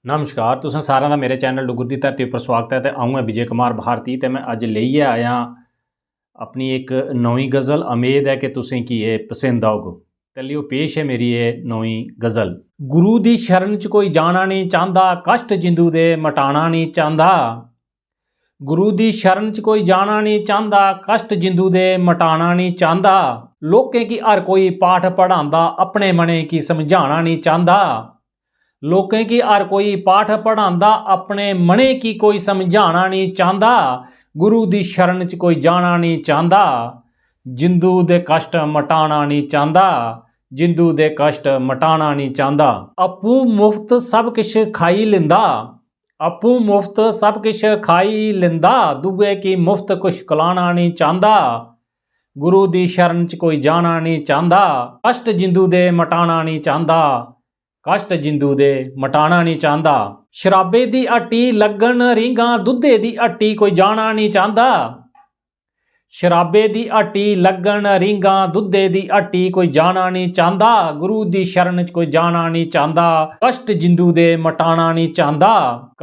नमस्कार, तुसें सारें दा मेरे चैनल डुग्गर दी धरती पर स्वागत है। तो अऊं है विजय कुमार भारती ते मैं अज लेइयै आया अपनी एक नवीं गज़ल। उम्मीद है कि तुसें की ये पसंद आग। ते लियो पेश है मेरी ये नवीं गज़ल। गुरु दी शरण च कोई जाना नहीं चाहता, कष्ट जिंदू दे मटाना नहीं चाहता। गुरु दी शरण च कोई जाना नहीं चाहता, कष्ट जिंदू दे मटाना नहीं चाहता। लोकें की हर कोई पाठ पढ़ांदा, अपने मने की समझाना नहीं चाहता। लोकें की हर कोई पाठ पढ़ांदा, अपने मने की कोई समझाना नहीं चाहता। गुरु दी शरण च कोई जाना नहीं चाहता, जिंदू दे कष्ट मटाना नहीं चाहता। जिंदू दे कष्ट मटाना नहीं चाहता। अप्पू मुफ्त सब किश खाई लिंदा, अप्पू मुफ्त सब किश खाई लिंदा। दुए की मुफ्त कुछ खलाना नहीं चाहता। गुरु दी शरण च कोई जाना नहीं चाहता, कष्ट जिंदू दे मटाना नहीं चाहता। कष्ट जिंदू दे मटाना नहीं चाहता। शराबे दी हट्टी लगन रींगा, दुद्धे दी हट्टी कोई जाना नहीं चाहता। शराबे दी हट्टी लगन रींगा, दुद्धे दी हट्टी कोई जाना नहीं चाहता। गुरु दी शरण च कोई जाना नहीं चाहता, कष्ट जिंदू दे मटाना नहीं चाहता।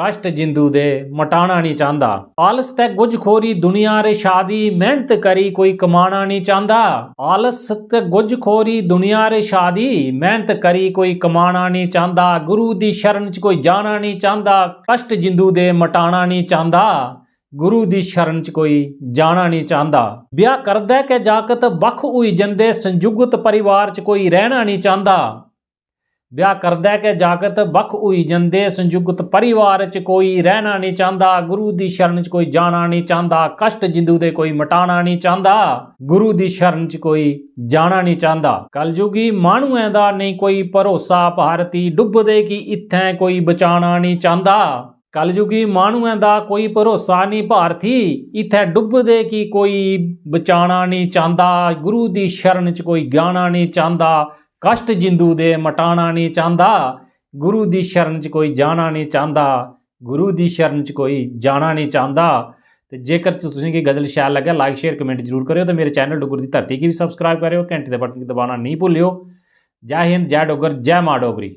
कष्ट जिंदू दे मटाना नहीं चाहता। आलस ते गुजखोरी दुनिया रे शादी, मेहनत करी कोई कमाना नहीं चाहता। आलस ते गुजखोरी दुनिया रे शादी, मेहनत करी कोई कमाना नहीं चाहता। गुरु दी शरण च कोई जाना नहीं चाहता, कष्ट जिंदू दे मटाना नहीं चाहता। गुरु दी शरण च कोई जाना नहीं चाहता। ब्याह करदा के जागत बख होई जंदे, संयुगत परिवार च कोई रहना नहीं चाहता। ब्याह करदा के जागत बख होई जंदे, संयुगत परिवार च कोई रहना नहीं चाहता। गुरु दी शरण च कोई जाना नहीं चाहता, कष्ट जिंदू दे कोई मटाना नहीं चाहता। गुरु दी शरण च कोई जाना नहीं चाहता। कलयुगी माहणुएं दा नहीं कोई भरोसा, भारती डुबदे की इत्थैं कोई बचाना नहीं चाहता। कलयुगी माहणुएं दा कोई भरोसा नहीं, भारती इत्थै डुबदे की कोई बचाना नहीं चाहता। गुरु दी शरण च कोई जाना नहीं चाहता, कष्ट जिंदू दे मटाना नहीं चाहता। गुरु दी शरण च कोई जाना नहीं चाहता। गुरु दी शरण च कोई जाना नहीं चाहता। तो जेकर तुसें गी गज़ल शैल लगे, लाइक शेयर कमेंट जरूर करियो। तो मेरे चैनल डुग्गर दी धरती की भी सबसक्राइब करियो, घंटी दे बटन गी दबाना नहीं भूलियो। जय हिंद, जय डुग्गर, जय मां डोगरी।